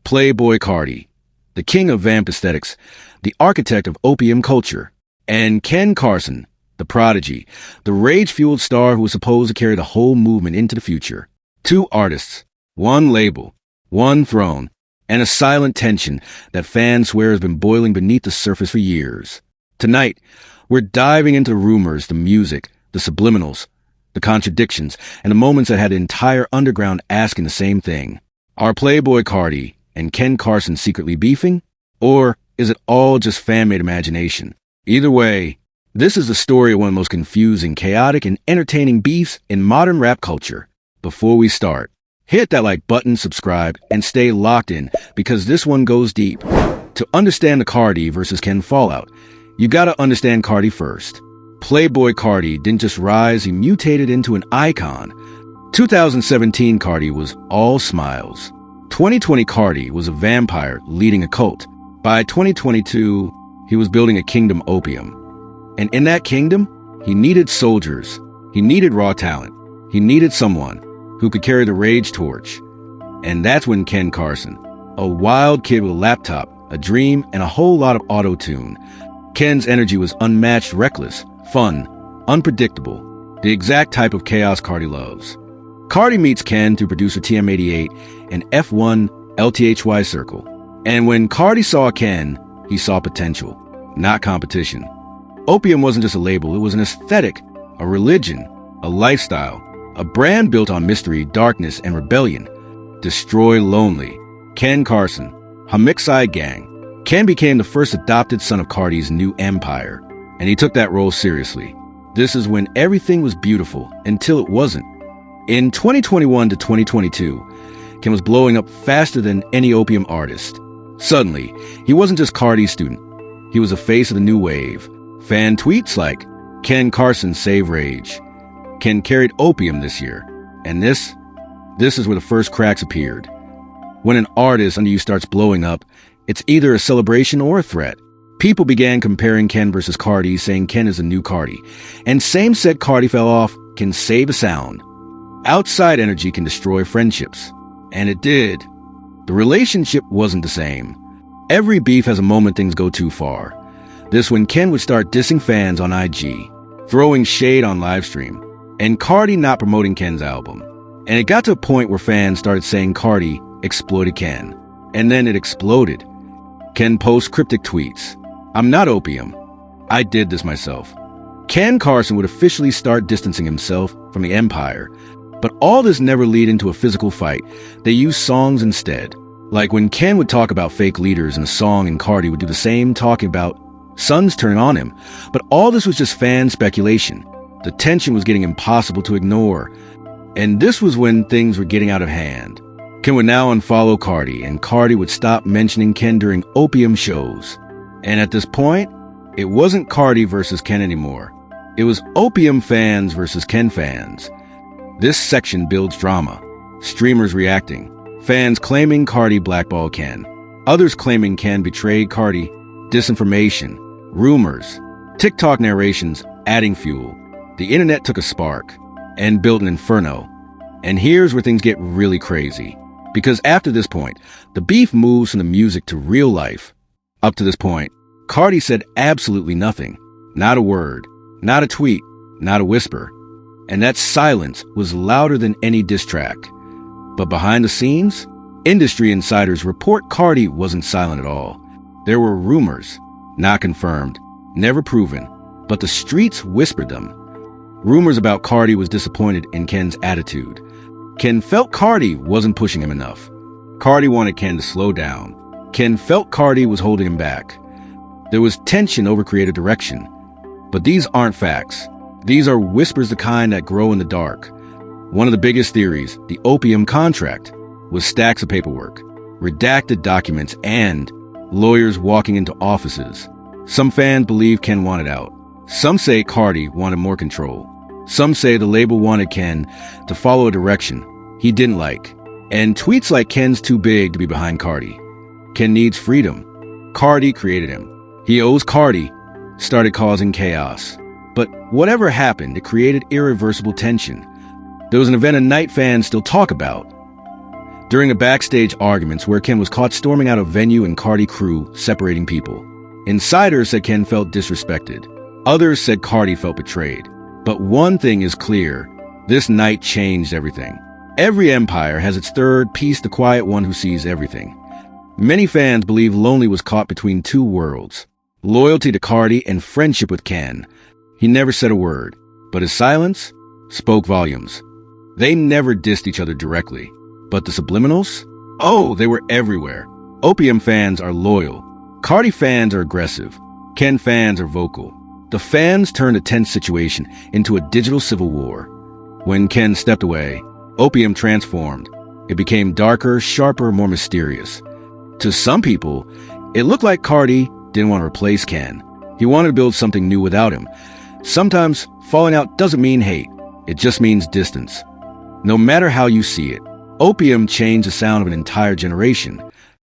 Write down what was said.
Playboi Carti, the king of vamp aesthetics, the architect of opium culture, and Carson, the prodigy, the rage-fueled star who was supposed to carry the whole movement into the future. Two artists, one label, one throne, and a silent tension that fans swear has been boiling beneath the surface for years. Tonight, we're diving into the rumors, the music, the subliminals, the contradictions, and the moments that had the entire underground asking the same thing. Are Playboi Carti and Carson secretly beefing? Or is it all just fan-made imagination? Either way, this is the story of one of the most confusing, chaotic, and entertaining beefs in modern rap culture. Before we start, hit that like button, subscribe, and stay locked in because this one goes deep. To understand the Carti versus Ken fallout, you gotta understand Carti first. Playboi Carti didn't just rise, he mutated into an icon. 2017 Carti was all smiles. 2020 Carti was a vampire leading a cult. By 2022, he was building a kingdom opium. And in that kingdom, he needed soldiers. He needed raw talent. He needed someone who could carry the rage torch. And that's when Carson, a wild kid with a laptop, a dream, and a whole lot of auto-tune. Ken's energy was unmatched, reckless, fun, unpredictable, the exact type of chaos Carti loves. Carti meets Ken through producer TM88 and F1 LTHY Circle. And when Carti saw Ken, he saw potential, not competition. Opium wasn't just a label, it was an aesthetic, a religion, a lifestyle, a brand built on mystery, darkness, and rebellion. Destroy Lonely, Carson, Homicide Gang. Ken became the first adopted son of Carti's new empire, and he took that role seriously. This is when everything was beautiful, until it wasn't. In 2021 to 2022, Ken was blowing up faster than any opium artist. Suddenly, he wasn't just Carti's student. He was the face of the new wave. Fan tweets like, Carson save rage. Ken carried opium this year. And this is where the first cracks appeared. When an artist under you starts blowing up, it's either a celebration or a threat. People began comparing Ken versus Carti, saying Ken is a new Carti. And same said Carti fell off, can save a sound. Outside energy can destroy friendships. And it did. The relationship wasn't the same. Every beef has a moment things go too far. This when Ken would start dissing fans on IG, throwing shade on livestream, and Carti not promoting Ken's album. And it got to a point where fans started saying Carti exploited Ken. And then it exploded. Ken posts cryptic tweets. I'm not opium. I did this myself. Carson would officially start distancing himself from the empire. But all this never lead into a physical fight. They used songs instead. Like when Ken would talk about fake leaders in a song and Carti would do the same talking about sons turning on him. But all this was just fan speculation. The tension was getting impossible to ignore. And this was when things were getting out of hand. Ken would now unfollow Carti, and Carti would stop mentioning Ken during opium shows. And at this point, it wasn't Carti versus Ken anymore. It was opium fans versus Ken fans. This section builds drama. Streamers reacting. Fans claiming Carti blackballed Ken. Others claiming Ken betrayed Carti. Disinformation. Rumors. TikTok narrations adding fuel. The internet took a spark and built an inferno. And here's where things get really crazy. Because after this point, the beef moves from the music to real life. Up to this point, Carti said absolutely nothing. Not a word. Not a tweet. Not a whisper. And that silence was louder than any diss track. But behind the scenes, industry insiders report Carti wasn't silent at all. There were rumors, not confirmed, never proven, but the streets whispered them. Rumors about Carti was disappointed in Ken's attitude. Ken felt Carti wasn't pushing him enough. Carti wanted Ken to slow down. Ken felt Carti was holding him back. There was tension over creative direction. But these aren't facts. These are whispers, the kind that grow in the dark. One of the biggest theories, the opium contract, was stacks of paperwork, redacted documents, and lawyers walking into offices. Some fans believe Ken wanted out. Some say Carti wanted more control. Some say the label wanted Ken to follow a direction he didn't like. And tweets like Ken's too big to be behind Carti. Ken needs freedom. Carti created him. He owes Carti, started causing chaos. But whatever happened, it created irreversible tension. There was an event a night fans still talk about. during the backstage arguments where Ken was caught storming out of venue and Carti crew separating people. Insiders said Ken felt disrespected. Others said Carti felt betrayed. But one thing is clear. This night changed everything. Every empire has its third piece, the quiet one who sees everything. Many fans believe Lonely was caught between two worlds. Loyalty to Carti and friendship with Ken. He never said a word, but his silence spoke volumes. They never dissed each other directly. But the subliminals? Oh, they were everywhere. Opium fans are loyal. Carti fans are aggressive. Ken fans are vocal. The fans turned a tense situation into a digital civil war. When Ken stepped away, Opium transformed. It became darker, sharper, more mysterious. To some people, it looked like Carti didn't want to replace Ken. He wanted to build something new without him. Sometimes falling out doesn't mean hate. It just means distance. No matter how you see it, Opium changed the sound of an entire generation.